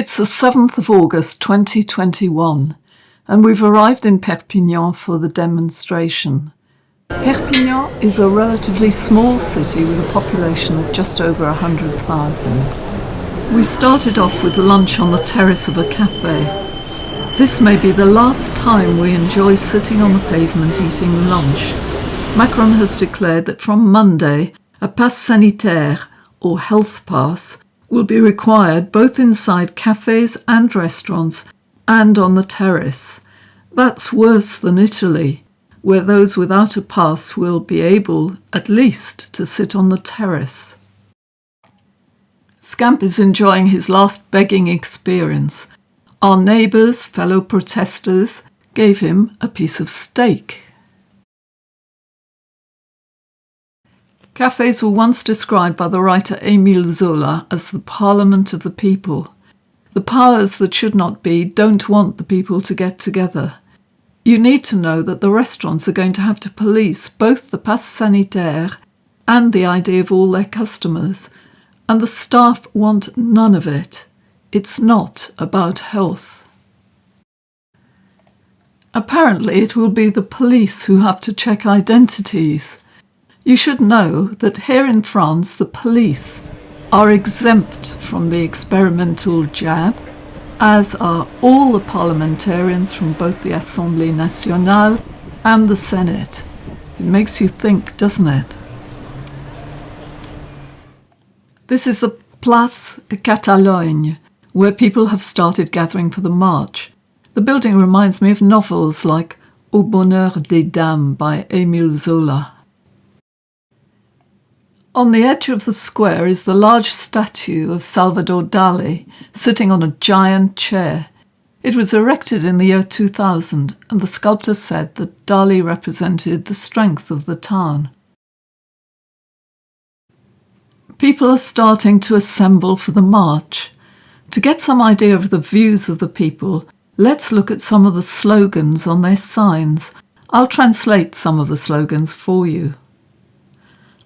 It's the 7th of August 2021, and we've arrived in Perpignan for the demonstration. Perpignan is a relatively small city with a population of just over 100,000. We started off with lunch on the terrace of a cafe. This may be the last time we enjoy sitting on the pavement eating lunch. Macron has declared that from Monday, a pass sanitaire, or health pass, will be required both inside cafes and restaurants and on the terrace. That's worse than Italy, where those without a pass will be able, at least, to sit on the terrace. Scamp is enjoying his last begging experience. Our neighbours, fellow protestors, gave him a piece of steak. Cafes were once described by the writer Émile Zola as the parliament of the people. The powers that should not be don't want the people to get together. You need to know that the restaurants are going to have to police both the pass sanitaire and the ID of all their customers, and the staff want none of it. It's not about health. Apparently it will be the police who have to check identities. You should know that here in France the police are exempt from the experimental jab, as are all the parliamentarians from both the Assemblée nationale and the Senate. It makes you think, doesn't it? This is the Place Catalogne, where people have started gathering for the march. The building reminds me of novels like Au bonheur des dames by Émile Zola. On the edge of the square is the large statue of Salvador Dali, sitting on a giant chair. It was erected in the year 2000, and the sculptor said that Dali represented the strength of the town. People are starting to assemble for the march. To get some idea of the views of the people, let's look at some of the slogans on their signs. I'll translate some of the slogans for you.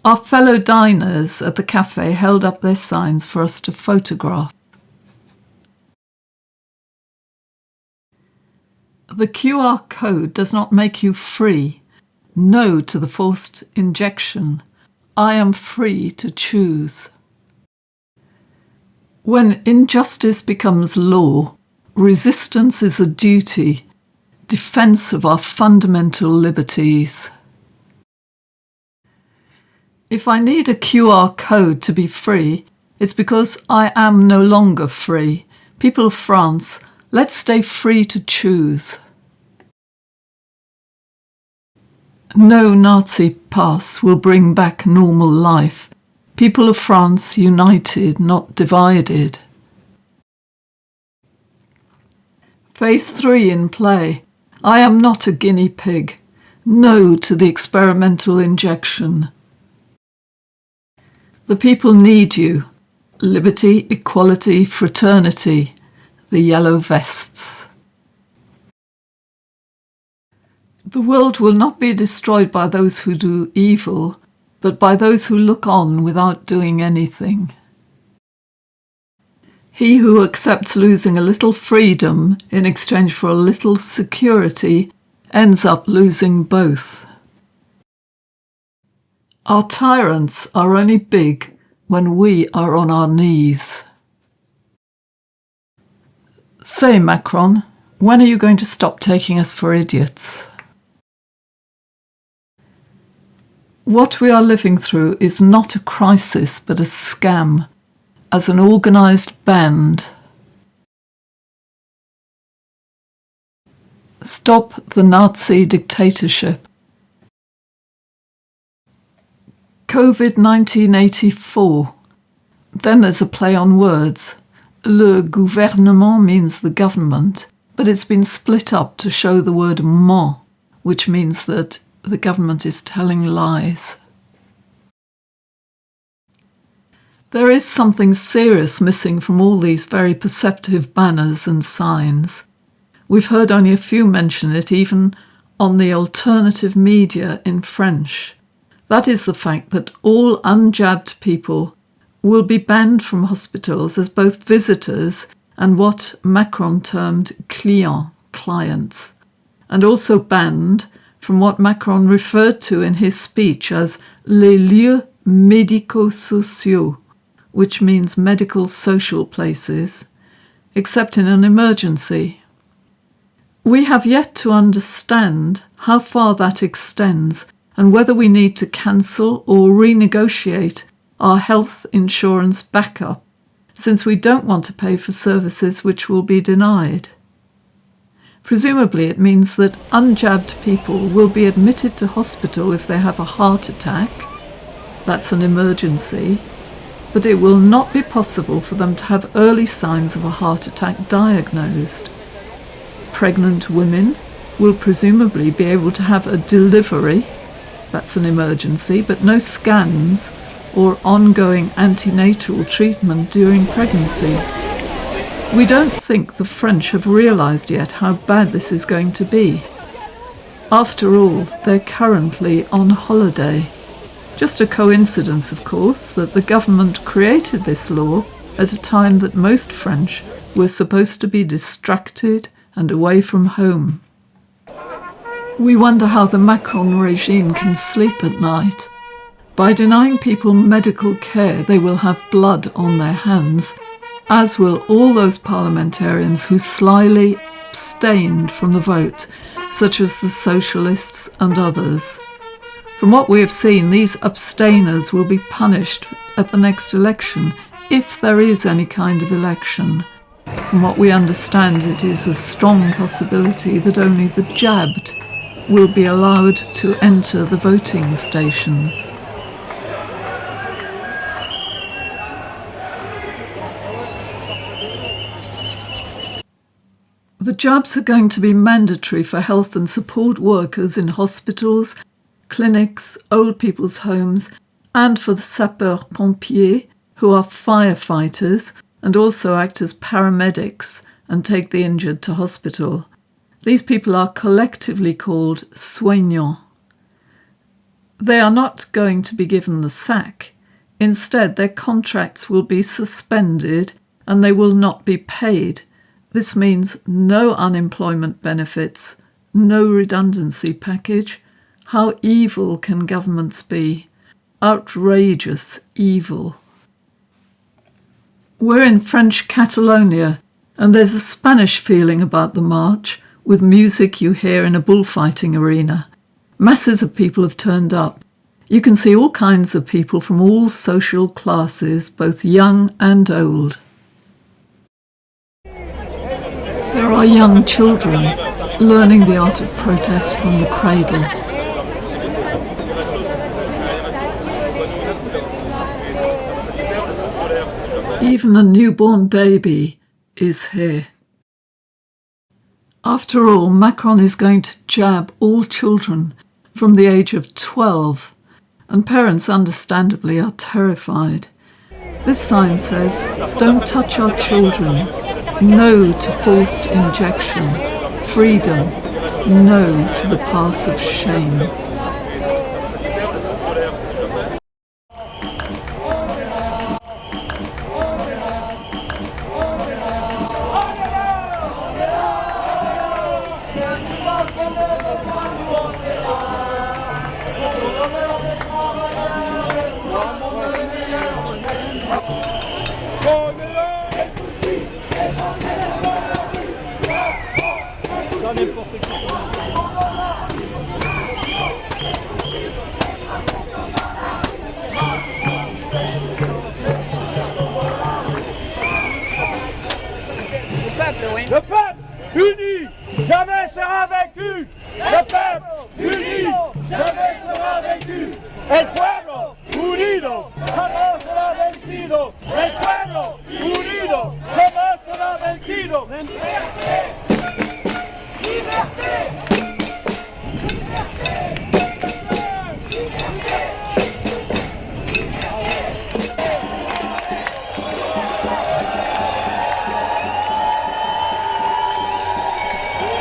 Our fellow diners at the cafe held up their signs for us to photograph. The QR code does not make you free. No to the forced injection. I am free to choose. When injustice becomes law, resistance is a duty, defense of our fundamental liberties. If I need a QR code to be free, it's because I am no longer free. People of France, let's stay free to choose. No Nazi pass will bring back normal life. People of France united, not divided. Phase 3 in play. I am not a guinea pig. No to the experimental injection. The people need you. Liberty, equality, fraternity. The yellow vests. The world will not be destroyed by those who do evil, but by those who look on without doing anything. He who accepts losing a little freedom in exchange for a little security ends up losing both. Our tyrants are only big when we are on our knees. Say, Macron, when are you going to stop taking us for idiots? What we are living through is not a crisis but a scam, as an organised band. Stop the Nazi dictatorship. COVID 1984. Then there's a play on words. Le gouvernement means the government, but it's been split up to show the word ment, which means that the government is telling lies. There is something serious missing from all these very perceptive banners and signs. We've heard only a few mention it even on the alternative media in French. That is the fact that all unjabbed people will be banned from hospitals as both visitors and what Macron termed clients, and also banned from what Macron referred to in his speech as les lieux médico-sociaux, which means medical social places, except in an emergency. We have yet to understand how far that extends and whether we need to cancel or renegotiate our health insurance backup, since we don't want to pay for services which will be denied. Presumably it means that unjabbed people will be admitted to hospital if they have a heart attack. That's an emergency. But it will not be possible for them to have early signs of a heart attack diagnosed. Pregnant women will presumably be able to have a delivery, that's an emergency, but no scans or ongoing antenatal treatment during pregnancy. We don't think the French have realised yet how bad this is going to be. After all, they're currently on holiday. Just a coincidence, of course, that the government created this law at a time that most French were supposed to be distracted and away from home. We wonder how the Macron regime can sleep at night. By denying people medical care, they will have blood on their hands, as will all those parliamentarians who slyly abstained from the vote, such as the socialists and others. From what we have seen, these abstainers will be punished at the next election, if there is any kind of election. From what we understand, it is a strong possibility that only the jabbed will be allowed to enter the voting stations. The jabs are going to be mandatory for health and support workers in hospitals, clinics, old people's homes, and for the sapeurs-pompiers, who are firefighters and also act as paramedics and take the injured to hospital. These people are collectively called soignants. They are not going to be given the sack. Instead, their contracts will be suspended and they will not be paid. This means no unemployment benefits, no redundancy package. How evil can governments be? Outrageous evil. We're in French Catalonia, and there's a Spanish feeling about the march, with music you hear in a bullfighting arena. Masses of people have turned up. You can see all kinds of people from all social classes, both young and old. There are young children learning the art of protest from the cradle. Even a newborn baby is here. After all, Macron is going to jab all children from the age of 12, and parents understandably are terrified. This sign says, "Don't touch our children. No to forced injection. Freedom. No to the pass of shame." Le peuple uni, jamais sera vaincu. Le peuple uni, jamais sera vaincu. El pueblo unido jamás será vencido. El pueblo unido jamás será vencido. Liberté, liberté,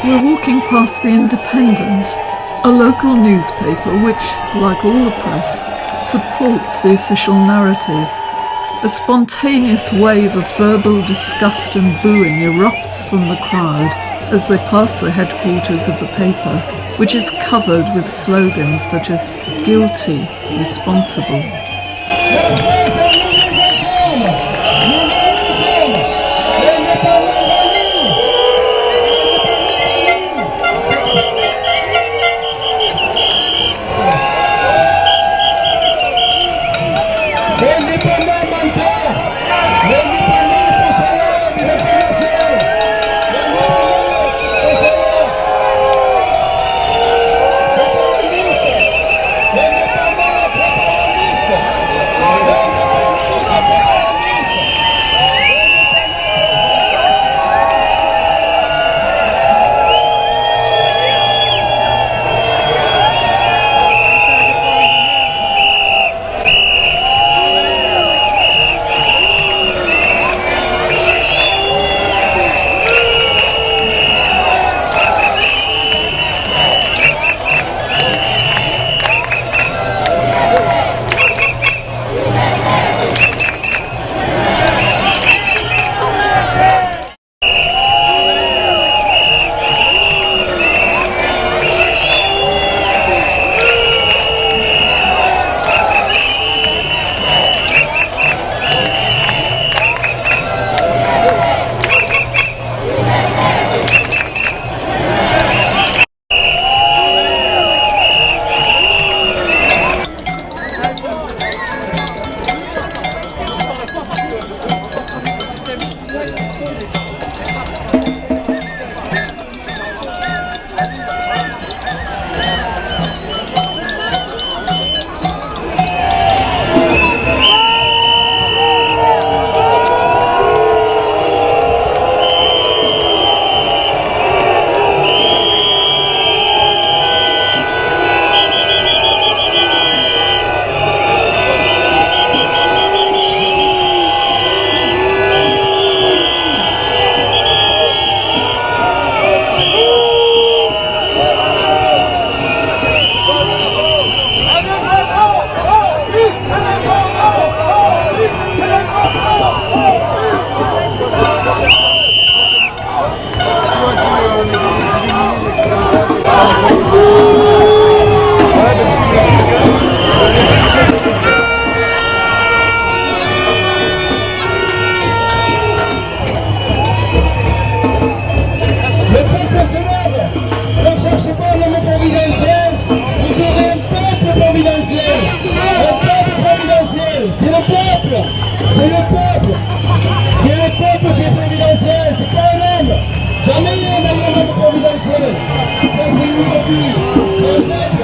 We're walking past The Independent, a local newspaper which, like all the press, supports the official narrative. A spontaneous wave of verbal disgust and booing erupts from the crowd as they pass the headquarters of the paper, which is covered with slogans such as guilty, responsible. C'est le peuple. C'est le peuple qui est providentiel. C'est pas un homme. Jamais il y a un homme providentiel. Ça c'est une utopie. C'est un peuple.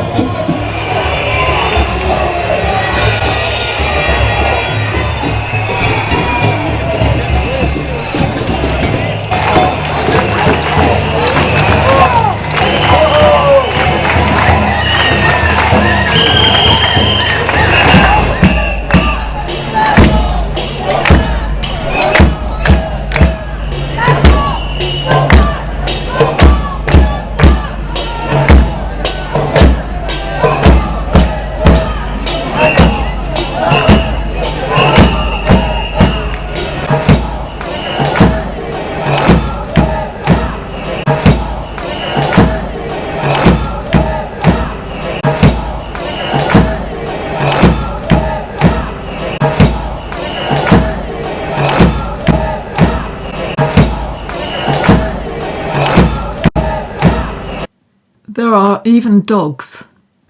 There are even dogs.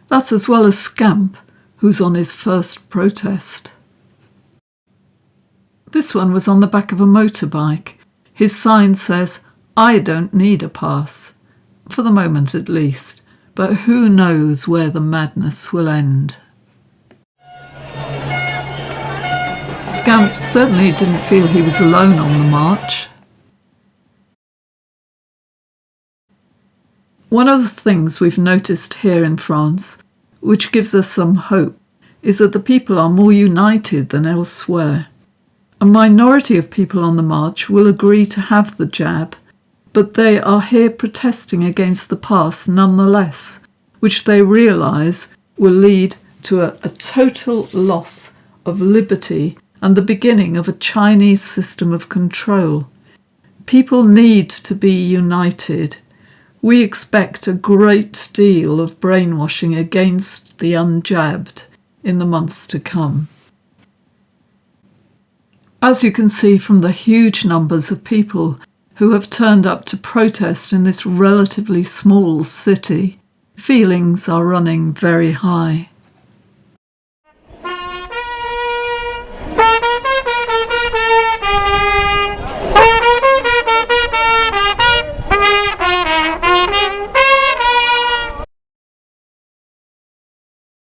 That's as well as Scamp, who's on his first protest. This one was on the back of a motorbike. His sign says, "I don't need a pass," for the moment at least, but who knows where the madness will end. Scamp certainly didn't feel he was alone on the march. One of the things we've noticed here in France, which gives us some hope, is that the people are more united than elsewhere. A minority of people on the march will agree to have the jab, but they are here protesting against the pass nonetheless, which they realise will lead to a total loss of liberty and the beginning of a Chinese system of control. People need to be united. We expect a great deal of brainwashing against the unjabbed in the months to come. As you can see from the huge numbers of people who have turned up to protest in this relatively small city, feelings are running very high.